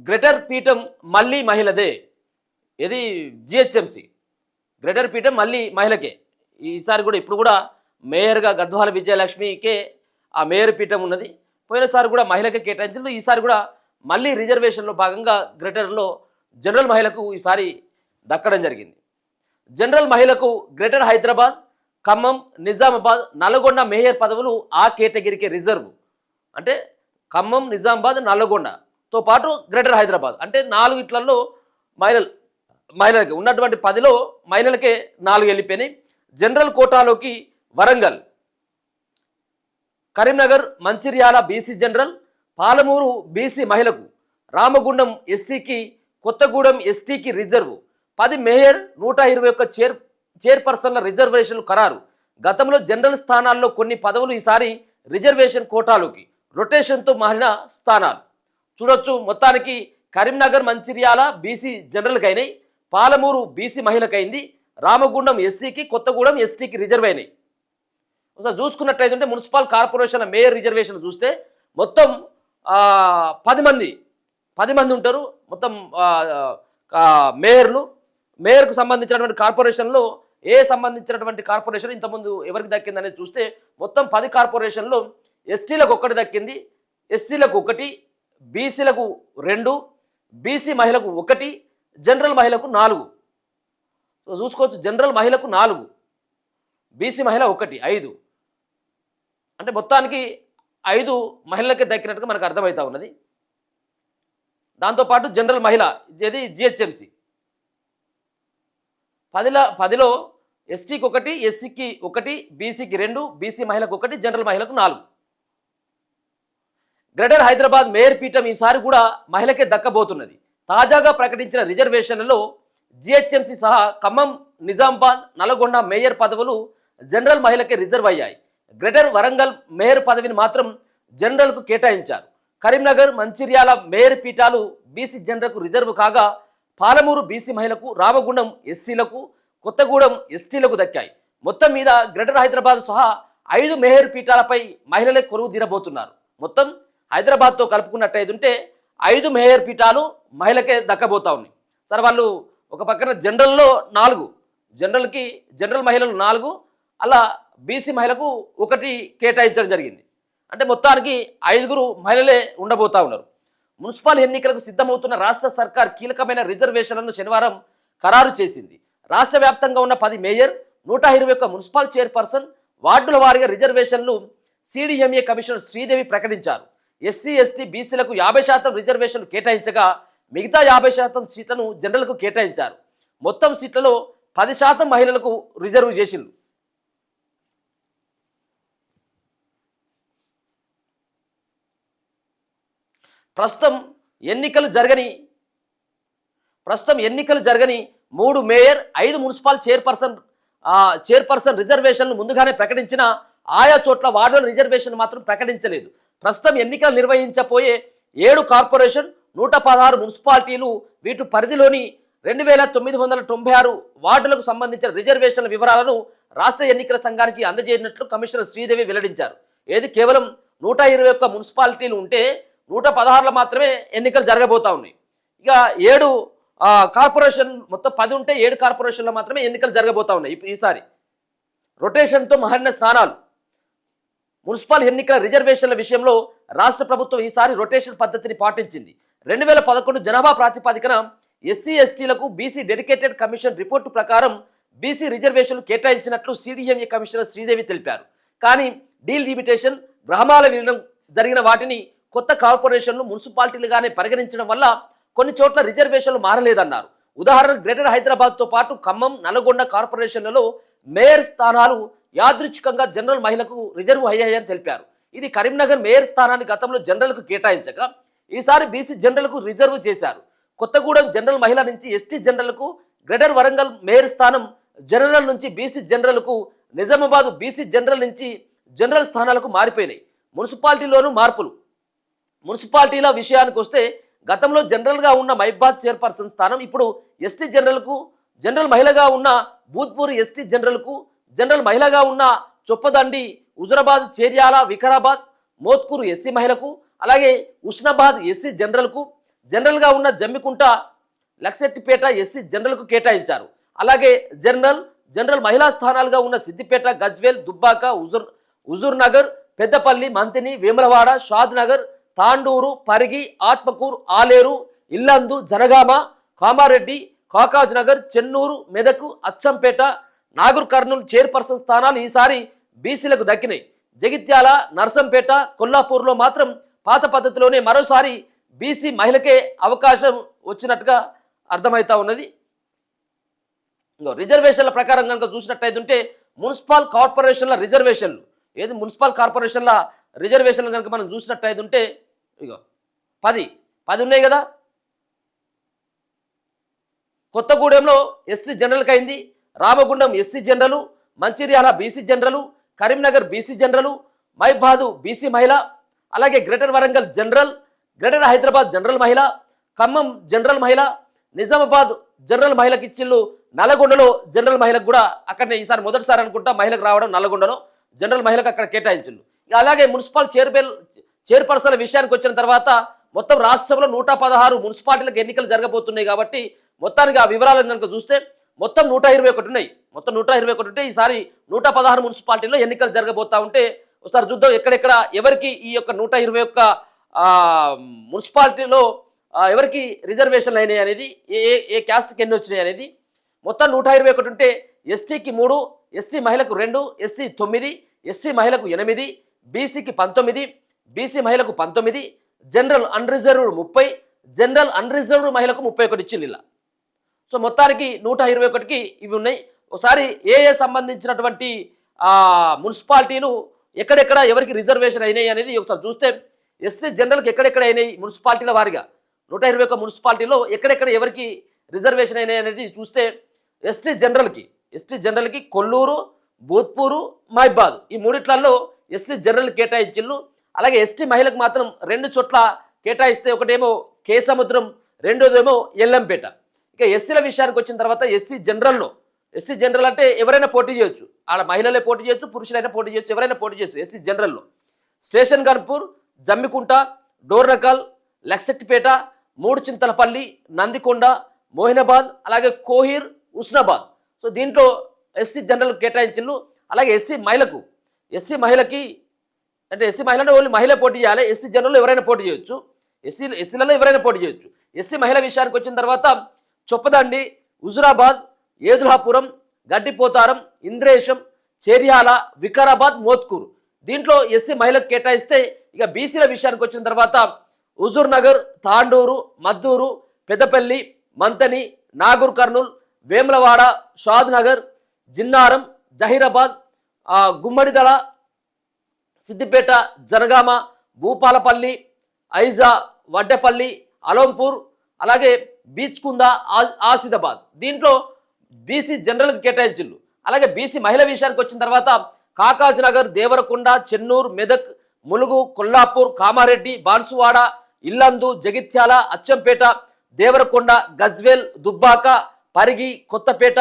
Greater పీఠం మళ్ళీ మహిళదే. ఇది జిహెచ్ఎంసి గ్రేటర్ పీఠం మళ్ళీ మహిళకే. ఈసారి కూడా ఇప్పుడు కూడా మేయర్గా గద్వాల విజయలక్ష్మికే ఆ మేయర్ పీఠం ఉన్నది. పోయినసారి కూడా మహిళకే కేటాయించింది. ఈసారి కూడా మళ్ళీ రిజర్వేషన్లో భాగంగా గ్రేటర్లో జనరల్ మహిళకు ఈసారి దక్కడం జరిగింది. జనరల్ మహిళకు గ్రేటర్ హైదరాబాద్, ఖమ్మం, నిజామాబాద్, నల్గొండ మేయర్ పదవులు ఆ కేటగిరీకే రిజర్వ్. అంటే ఖమ్మం, నిజామాబాద్, నల్గొండతో పాటు గ్రేటర్ హైదరాబాద్ అంటే 4 ఇట్లలో మహిళలకి ఉన్నటువంటి 10లో మహిళలకే 4 వెళ్ళిపోయినాయి. జనరల్ కోటాలోకి Warangal, Karimnagar, Mancherial BC general, Palamuru BC మహిళకు, రామగుండం ఎస్సీకి, కొత్తగూడెం ఎస్టీకి రిజర్వ్. 10 మేయర్, 121 చైర్పర్సన్ల రిజర్వేషన్లు ఖరారు. గతంలో జనరల్ స్థానాల్లో కొన్ని పదవులు ఈసారి రిజర్వేషన్ కోటాలోకి రొటేషన్తో మారిన స్థానాలు చూడొచ్చు. మొత్తానికి కరీంనగర్, మంచిర్యాల బీసీ జనరల్కి అయినాయి, పాలమూరు బీసీ మహిళకైంది, రామగుండం ఎస్సీకి, కొత్తగూడెం ఎస్టీకి రిజర్వ్ అయినాయి. ఒకసారి చూసుకున్నట్లయితే మున్సిపల్ కార్పొరేషన్ మేయర్ రిజర్వేషన్ చూస్తే మొత్తం 10 మంది ఉంటారు. మొత్తం మేయర్కు సంబంధించినటువంటి కార్పొరేషన్లో సంబంధించినటువంటి కార్పొరేషన్ ఇంతకుముందు ఎవరికి దక్కిందనేది చూస్తే మొత్తం 10 కార్పొరేషన్లో ఎస్టీలకు 1 దక్కింది, ఎస్సీలకు 1, బీసీలకు 2, బీసీ మహిళకు 1, జనరల్ మహిళకు 4. చూసుకోవచ్చు, జనరల్ మహిళకు 4, బీసీ మహిళ 1, 5. అంటే మొత్తానికి 5 మహిళలకే దక్కినట్టుగా మనకు అర్థమవుతా ఉన్నది. దాంతోపాటు జనరల్ మహిళ ఇది జిహెచ్ఎంసి 10లో ఎస్టీకి 1, ఎస్సీకి 1, బీసీకి 2, బీసీ మహిళకు 1, జనరల్ మహిళకు 4. గ్రేటర్ హైదరాబాద్ మేయర్ పీఠం ఈసారి కూడా మహిళకే దక్కబోతున్నది. తాజాగా ప్రకటించిన రిజర్వేషన్లలో జిహెచ్ఎంసి సహా ఖమ్మం, నిజామాబాద్, నల్గొండ మేయర్ పదవులు జనరల్ మహిళకే రిజర్వ్ అయ్యాయి. గ్రేటర్ వరంగల్ మేయర్ పదవిని మాత్రం జనరల్కు కేటాయించారు. కరీంనగర్, మంచిర్యాల మేయర్ పీఠాలు బీసీ జనరల్కు రిజర్వ్ కాగా పాలమూరు బీసీ మహిళకు, రామగుండం ఎస్సీలకు, కొత్తగూడెం ఎస్టీలకు దక్కాయి. మొత్తం మీద గ్రేటర్ హైదరాబాద్ సహా 5 మేయర్ పీఠాలపై మహిళలే కొలువు తీరబోతున్నారు. మొత్తం హైదరాబాద్తో కలుపుకున్నట్టయితే 5 మేయర్ పీఠాలు మహిళకే దక్కబోతా ఉన్నాయి. సరే, వాళ్ళు ఒక పక్కన జనరల్లో 4, జనరల్ మహిళలు 4, అలా బీసీ మహిళకు 1 కేటాయించడం జరిగింది. అంటే మొత్తానికి 5 మహిళలే ఉండబోతా ఉన్నారు. మున్సిపల్ ఎన్నికలకు సిద్ధమవుతున్న రాష్ట్ర సర్కార్ కీలకమైన రిజర్వేషన్లను శనివారం ఖరారు చేసింది. రాష్ట్ర వ్యాప్తంగా ఉన్న 10 మేయర్, 121 మున్సిపల్ చైర్పర్సన్ వార్డుల వారీగా రిజర్వేషన్లు సిడిఎంఏ కమిషనర్ శ్రీదేవి ప్రకటించారు. ఎస్సీ, ఎస్టీ, బీసీలకు 50% రిజర్వేషన్లు కేటాయించగా మిగతా 50% సీట్లను జనరల్కు కేటాయించారు. మొత్తం సీట్లలో 10% మహిళలకు రిజర్వ్ చేసింది. ప్రస్తుతం ఎన్నికలు జరగని 3 మేయర్, 5 మున్సిపల్ చైర్పర్సన్ రిజర్వేషన్లు ముందుగానే ప్రకటించిన ఆయా చోట్ల వార్డుల రిజర్వేషన్ మాత్రం ప్రకటించలేదు. ప్రస్తుతం ఎన్నికలు నిర్వహించబోయే 7 కార్పొరేషన్, 116 మున్సిపాలిటీలు, వీటి పరిధిలోని 2996 వార్డులకు సంబంధించిన రిజర్వేషన్ల వివరాలను రాష్ట్ర ఎన్నికల సంఘానికి అందజేయనున్నట్లు కమిషనర్ శ్రీదేవి వెల్లడించారు. కేవలం 121 మున్సిపాలిటీలు ఉంటే 116లో మాత్రమే ఎన్నికలు జరగబోతా ఉన్నాయి. ఇక 7 కార్పొరేషన్, మొత్తం 10 ఉంటే 7 కార్పొరేషన్లో మాత్రమే ఎన్నికలు జరగబోతా ఉన్నాయి. ఈసారి రొటేషన్తో మారిన స్థానాలు. మున్సిపల్ ఎన్నికల రిజర్వేషన్ల విషయంలో రాష్ట్ర ప్రభుత్వం ఈసారి రొటేషన్ పద్ధతిని పాటించింది. 2011 జనాభా ప్రాతిపదికన ఎస్సీ, ఎస్టీలకు బీసీ డెడికేటెడ్ కమిషన్ రిపోర్టు ప్రకారం బీసీ రిజర్వేషన్లు కేటాయించినట్లు సిడిఎంఏ కమిషనర్ శ్రీదేవి తెలిపారు. కానీ డీలిమిటేషన్, గ్రామాల విలీనం జరిగిన వాటిని కొత్త కార్పొరేషన్లు, మున్సిపాలిటీలుగానే పరిగణించడం వల్ల కొన్ని చోట్ల రిజర్వేషన్లు మారలేదన్నారు. ఉదాహరణకు గ్రేటర్ హైదరాబాద్తో పాటు ఖమ్మం, నల్గొండ కార్పొరేషన్లలో మేయర్ స్థానాలు యాదృచ్ఛికంగా జనరల్ మహిళకు రిజర్వ్ అయ్యాయని తెలిపారు. ఇది కరీంనగర్ మేయర్ స్థానాన్ని గతంలో జనరల్కు కేటాయించగా ఈసారి బీసీ జనరల్కు రిజర్వ్ చేశారు. కొత్తగూడెం జనరల్ మహిళ నుంచి ఎస్టీ జనరల్కు, గ్రేటర్ వరంగల్ మేయర్ స్థానం జనరల్ నుంచి బీసీ జనరల్కు, నిజామాబాద్ బీసీ జనరల్ నుంచి జనరల్ స్థానాలకు మారిపోయినాయి. మున్సిపాలిటీలోనూ మార్పులు. మున్సిపాలిటీల విషయానికి వస్తే గతంలో జనరల్గా ఉన్న మైబాద్ చైర్పర్సన్ స్థానం ఇప్పుడు ఎస్టీ జనరల్కు, జనరల్ మహిళగా ఉన్న భూత్పూర్ ఎస్టీ జనరల్కు, జనరల్ మహిళగా ఉన్న చొప్పదండి, హుజరాబాద్, చేర్యాల, వికారాబాద్, మోత్కూరు ఎస్సీ మహిళకు, అలాగే ఉస్నాబాద్ ఎస్సీ జనరల్కు, జనరల్గా ఉన్న జమ్మికుంట లక్సెట్టిపేట ఎస్సీ జనరల్కు కేటాయించారు. అలాగే జనరల్ మహిళా స్థానాలుగా ఉన్న సిద్దిపేట, గజ్వేల్, దుబ్బాక, హుజూర్ నగర్, పెద్దపల్లి, మంతిని, వేములవాడ, షాద్ నగర్, తాండూరు, పరిగి, ఆత్మకూరు, ఆలేరు, ఇల్లందు, జనగామ, కామారెడ్డి, కాకాజ్ నగర్, చెన్నూరు, మెదక్, అచ్చంపేట, నాగర్ కర్నూలు చైర్పర్సన్ స్థానాలు ఈసారి బీసీలకు దక్కినాయి. జగిత్యాల, నర్సంపేట, కొల్లాపూర్లో మాత్రం పాత పద్ధతిలోనే మరోసారి బీసీ మహిళకే అవకాశం వచ్చినట్టుగా అర్థమవుతా ఉన్నది. రిజర్వేషన్ల ప్రకారం కనుక చూసినట్టయితే మున్సిపల్ కార్పొరేషన్ల రిజర్వేషన్లు మున్సిపల్ కార్పొరేషన్ల రిజర్వేషన్లు కనుక మనం చూసినట్టయితే ఇగో 10 ఉన్నాయి కదా. కొత్తగూడెంలో ఎస్టీ జనరల్కి అయింది, Ramagundam SC general, Mancherial BC general, Karimnagar BC general, మైబాదు బీసీ మహిళ, అలాగే greater Warangal general, greater Hyderabad general మహిళ, ఖమ్మం జనరల్ మహిళ, నిజామాబాద్ జనరల్ మహిళకి ఇచ్చిళ్ళు, నల్లగొండలో జనరల్ మహిళకు కూడా అక్కడనే ఈసారి మొదటిసారి అనుకుంటా మహిళకు రావడం, నల్లగొండలో జనరల్ మహిళకు అక్కడ కేటాయించిండు. అలాగే మున్సిపల్ చైర్పర్సన్ల విషయానికి వచ్చిన తర్వాత మొత్తం రాష్ట్రంలో 116 మున్సిపాలిటీలకు ఎన్నికలు జరగబోతున్నాయి కాబట్టి మొత్తానికి ఆ వివరాలను కనుక చూస్తే మొత్తం 121 ఉన్నాయి. మొత్తం 121 ఉంటే ఈసారి 116 మున్సిపాలిటీలో ఎన్నికలు జరగబోతా ఉంటే ఒకసారి చూద్దాం ఎక్కడెక్కడ ఎవరికి ఈ యొక్క 121 మున్సిపాలిటీలో ఎవరికి రిజర్వేషన్లు అయినాయి అనేది, ఏ క్యాస్ట్కి ఎన్ని వచ్చినాయి అనేది. మొత్తం 121 ఉంటే ఎస్టీకి 3, ఎస్టీ మహిళకు 2, ఎస్సీ 9, ఎస్సీ మహిళకు 8, బీసీకి 19, బీసీ మహిళకు 19, జనరల్ అన్రిజర్వ్డ్ 30, జనరల్ అన్రిజర్వ్డ్ మహిళకు 31 ఇచ్చింది ఇలా. సో మొత్తానికి 121కి ఇవి ఉన్నాయి. ఒకసారి సంబంధించినటువంటి మున్సిపాలిటీలు ఎక్కడెక్కడ ఎవరికి రిజర్వేషన్ అయినాయి అనేది ఒకసారి చూస్తే ఎస్టీ జనరల్కి ఎక్కడెక్కడ అయినాయి మున్సిపాలిటీల వారిగా 121 మున్సిపాలిటీలో ఎక్కడెక్కడ ఎవరికి రిజర్వేషన్ అయినాయి అనేది చూస్తే ఎస్టీ జనరల్కి కొల్లూరు, భూత్పూరు, మైబాద్ ఈ మూడిట్లలో ఎస్టీ జనరల్ కేటాయించిళ్ళు. అలాగే ఎస్టీ మహిళకు మాత్రం 2 చోట్ల కేటాయిస్తే ఒకటేమో కేసముద్రం, రెండోదేమో ఎల్లంపేట. ఇక ఎస్సీల విషయానికి వచ్చిన తర్వాత ఎస్సీ జనరల్ అంటే ఎవరైనా పోటీ చేయొచ్చు, ఆడ మహిళలే పోటీ చేయొచ్చు, పురుషులైనా పోటీ చేయొచ్చు, ఎవరైనా పోటీ చేయొచ్చు. ఎస్సీ జనరల్లో స్టేషన్ గన్పూర్, జమ్మికుంట, డోర్నకల్, లక్సెట్టిపేట, మూడుచింతలపల్లి, నందికొండ, మోహినాబాద్, అలాగే కోహిర్, ఉస్నాబాద్. సో దీంట్లో ఎస్సీ జనరల్ కేటాయించిళ్ళు. అలాగే ఎస్సీ మహిళకి అంటే ఎస్సీ మహిళ ఓన్లీ మహిళ పోటీ చేయాలి, ఎస్సీ జనరల్ ఎవరైనా పోటీ చేయొచ్చు, ఎస్సీలలో ఎవరైనా పోటీ చేయొచ్చు. ఎస్సీ మహిళ విషయానికి వచ్చిన తర్వాత చొప్పదండి, హుజురాబాద్, ఏదులాపురం, గడ్డిపోతారం, ఇంద్రేశం, చేర్యాల, వికారాబాద్, మోత్కూరు దీంట్లో ఎస్సీ మహిళకు కేటాయిస్తే ఇక బీసీల విషయానికి వచ్చిన తర్వాత హుజూర్ నగర్, తాండూరు, మద్దూరు, పెద్దపల్లి, మంతని, నాగర్ కర్నూల్, వేములవాడ, షాద్ నగర్, జిన్నారం, జహీరాబాద్, గుమ్మడిదల, సిద్దిపేట, జనగామ, భూపాలపల్లి, ఐజా, వడ్డేపల్లి, అలంపూర్, అలాగే బీచ్కుంద, ఆసిదాబాద్ దీంట్లో బీసీ జనరల్కి కేటాయించిళ్ళు. అలాగే బీసీ మహిళ విషయానికి వచ్చిన తర్వాత కాకాజ్ నగర్, దేవరకొండ, చెన్నూరు, మెదక్, ములుగు, కొల్లాపూర్, కామారెడ్డి, బాన్సువాడ, ఇల్లందు, జగిత్యాల, అచ్చంపేట, దేవరకొండ, గజ్వేల్, దుబ్బాక, పరిగి, కొత్తపేట,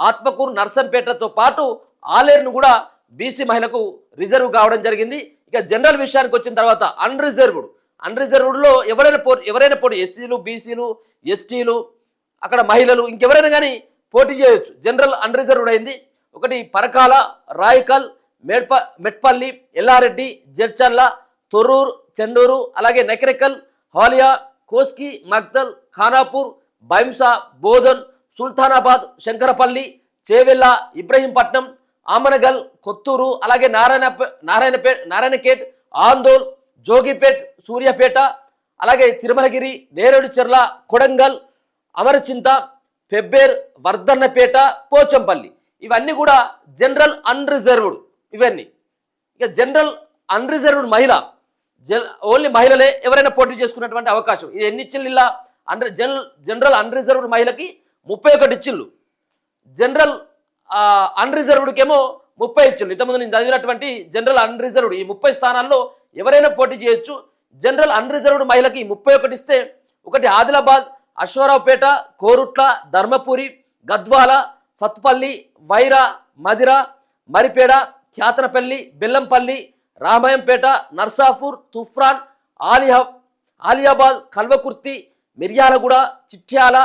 ఆత్మకూరు, నర్సంపేటతో పాటు ఆలేరును కూడా బీసీ మహిళకు రిజర్వ్ కావడం జరిగింది. ఇక జనరల్ విషయానికి వచ్చిన తర్వాత అన్రిజర్వ్డ్లో ఎవరైనా పోటీ ఎస్సీలు, బీసీలు, ఎస్టీలు, అక్కడ మహిళలు ఇంకెవరైనా కానీ పోటీ చేయొచ్చు. జనరల్ అన్రిజర్వ్డ్ అయింది. ఒకటి పరకాల, రాయకల్, మెట్పల్లి, ఎల్లారెడ్డి, జడ్చర్ల, తొర్రూరు, చెండూరు, అలాగే నకిరేకల్, హాలియా, కోస్కి, మగ్దల్, ఖానాపూర్, బైంసా, బోధన్, సుల్తానాబాద్, శంకరపల్లి, చేవెళ్ళ, ఇబ్రహీంపట్నం, ఆమనగల్, కొత్తూరు, అలాగే నారాయణఖేడ్, ఆందోల్, జోగిపేట్, సూర్యాపేట, అలాగే తిరుమలగిరి, నేరేడుచెర్ల, కొడంగల్, అమరచింత, పెబ్బేర్, వర్ధన్నపేట, పోచంపల్లి ఇవన్నీ కూడా జనరల్ అన్రిజర్వ్డ్. ఇవన్నీ ఇక జనరల్ అన్రిజర్వ్డ్ మహిళ ఓన్లీ మహిళలే ఎవరైనా పోటీ చేసుకున్నటువంటి అవకాశం. ఇది ఎన్ని ఇచ్చిళ్ళు ఇలా జనరల్ అన్రిజర్వ్డ్ మహిళకి 31 ఇచ్చిళ్ళు, జనరల్ అన్రిజర్వ్డ్కేమో 30 ఇచ్చిళ్ళు. ఇంతకుముందు నేను చదివినటువంటి జనరల్ అన్రిజర్వ్డ్ ఈ 30 స్థానాల్లో ఎవరైనా పోటీ చేయొచ్చు. జనరల్ అన్రిజర్వ్డ్ మహిళకి 31 ఇస్తే ఒకటి ఆదిలాబాద్, అశ్వారావుపేట, కోరుట్ల, ధర్మపురి, గద్వాల, సత్పల్లి, వైరా, మదిర, మరిపేడ, ఖ్యాతనపల్లి, బెల్లంపల్లి, రామాయంపేట, నర్సాపూర్, తుఫ్రాన్, ఆలియాబాద్, కల్వకుర్తి, మిర్యాలగూడ, చిట్యాల,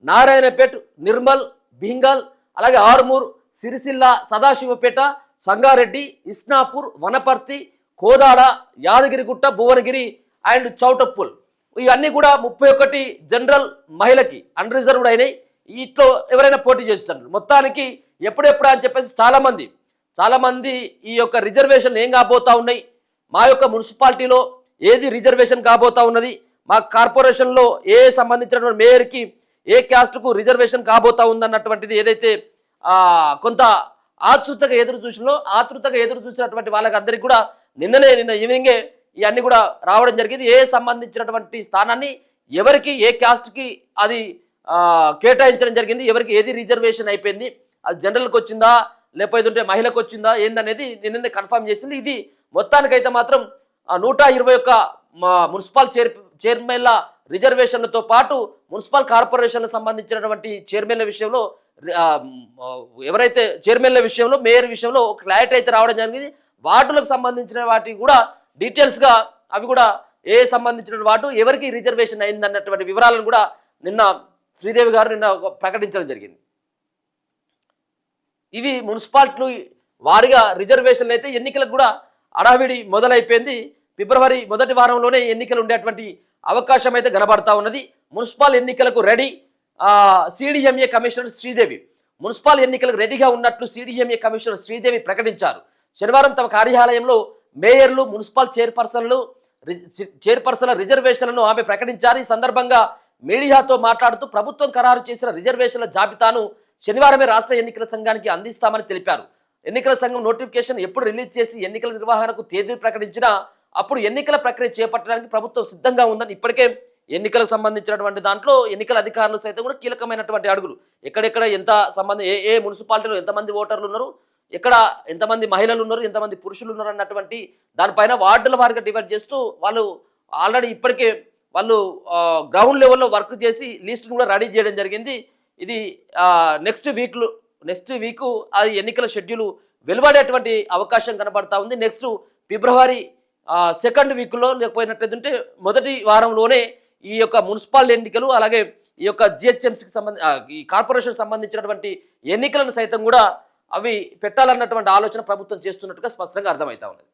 నారాయణపేట్, నిర్మల్, భింగల్, అలాగే ఆర్మూర్, సిరిసిల్ల, సదాశివపేట, సంగారెడ్డి, ఇస్నాపూర్, వనపర్తి, కోదాడ, యాదగిరిగుట్ట, భువనగిరి అండ్ చౌటప్పుల్ ఇవన్నీ కూడా 31 జనరల్ మహిళకి అన్రిజర్వ్డ్ అయినాయి. వీటిలో ఎవరైనా పోటీ చేస్తున్నారు. మొత్తానికి ఎప్పుడెప్పుడు అని చెప్పేసి చాలామంది ఈ యొక్క రిజర్వేషన్ ఏం కాబోతా ఉన్నాయి, మా యొక్క మున్సిపాలిటీలో ఏది రిజర్వేషన్ కాబోతా ఉన్నది, మా కార్పొరేషన్లో సంబంధించినటువంటి మేయర్కి ఏ క్యాస్ట్కు రిజర్వేషన్ కాబోతా ఉందన్నటువంటిది ఏదైతే కొంత ఆతృతగా ఎదురు చూసినటువంటి వాళ్ళకందరికీ కూడా నిన్న ఈవినింగే ఇవన్నీ కూడా రావడం జరిగింది. సంబంధించినటువంటి స్థానాన్ని ఎవరికి ఏ క్యాస్ట్కి అది కేటాయించడం జరిగింది, ఎవరికి ఏది రిజర్వేషన్ అయిపోయింది, అది జనరల్కి వచ్చిందా లేకపోతే మహిళకు వచ్చిందా ఏందనేది నిన్ననే కన్ఫర్మ్ చేసింది. ఇది మొత్తానికైతే మాత్రం 121 మున్సిపల్ చైర్మన్ల రిజర్వేషన్లతో పాటు మున్సిపల్ కార్పొరేషన్లకు సంబంధించినటువంటి చైర్మన్ల విషయంలో ఎవరైతే చైర్మన్ల విషయంలో మేయర్ విషయంలో క్లారిటీ అయితే రావడం జరిగింది. వార్డులకు సంబంధించిన వాటి కూడా డీటెయిల్స్గా అవి కూడా సంబంధించిన వాటు ఎవరికి రిజర్వేషన్ అయిందన్నటువంటి వివరాలను కూడా నిన్న శ్రీదేవి గారు ప్రకటించడం జరిగింది. ఇవి మున్సిపాలిటీలు వారిగా రిజర్వేషన్లు అయితే ఎన్నికలకు కూడా అడావిడి మొదలైపోయింది. ఫిబ్రవరి మొదటి వారంలోనే ఎన్నికలు ఉండేటువంటి అవకాశం అయితే కనబడతా ఉన్నది. మున్సిపల్ ఎన్నికలకు ready CDMA commissioner Sridevi municipal ఎన్నికలకు రెడీగా ఉన్నట్లు సిడిఎంఏ కమిషనర్ శ్రీదేవి ప్రకటించారు. శనివారం తమ కార్యాలయంలో మేయర్లు, మున్సిపల్ చైర్పర్సన్ల రిజర్వేషన్లను ఆమె ప్రకటించారు. ఈ సందర్భంగా మీడియాతో మాట్లాడుతూ ప్రభుత్వం ఖరారు చేసిన రిజర్వేషన్ల జాబితాను శనివారమే రాష్ట్ర ఎన్నికల సంఘానికి అందిస్తామని తెలిపారు. ఎన్నికల సంఘం నోటిఫికేషన్ ఎప్పుడు రిలీజ్ చేసి ఎన్నికల నిర్వహణకు తేదీ ప్రకటించినా అప్పుడు ఎన్నికల ప్రక్రియ చేపట్టడానికి ప్రభుత్వం సిద్ధంగా ఉందని ఇప్పటికే ఎన్నికలకు సంబంధించినటువంటి దాంట్లో ఎన్నికల అధికారులు సైతం కూడా కీలకమైనటువంటి అడుగులు ఎక్కడెక్కడ ఎంత సంబంధం ఏ మున్సిపాలిటీలో ఎంతమంది ఓటర్లు ఉన్నారు, ఎక్కడ ఎంతమంది మహిళలు ఉన్నారు, ఎంతమంది పురుషులు ఉన్నారు అన్నటువంటి దానిపైన వార్డుల వారిగా డివైడ్ చేస్తూ వాళ్ళు ఆల్రెడీ ఇప్పటికే వాళ్ళు గ్రౌండ్ లెవెల్లో వర్క్ చేసి లిస్ట్ను కూడా రెడీ చేయడం జరిగింది. ఇది నెక్స్ట్ వీక్ అది ఎన్నికల షెడ్యూల్ వెలువడేటువంటి అవకాశం కనబడతా ఉంది. నెక్స్ట్ ఫిబ్రవరి 2nd వీక్లో లేకపోయినట్లయితే మొదటి వారంలోనే ఈ యొక్క మున్సిపల్ ఎన్నికలు అలాగే ఈ యొక్క జిహెచ్ఎంసీకి ఈ కార్పొరేషన్ సంబంధించినటువంటి ఎన్నికలను సైతం కూడా అవి పెట్టాలన్నటువంటి ఆలోచన ప్రభుత్వం చేస్తున్నట్టుగా స్పష్టంగా అర్థమవుతా ఉన్నది.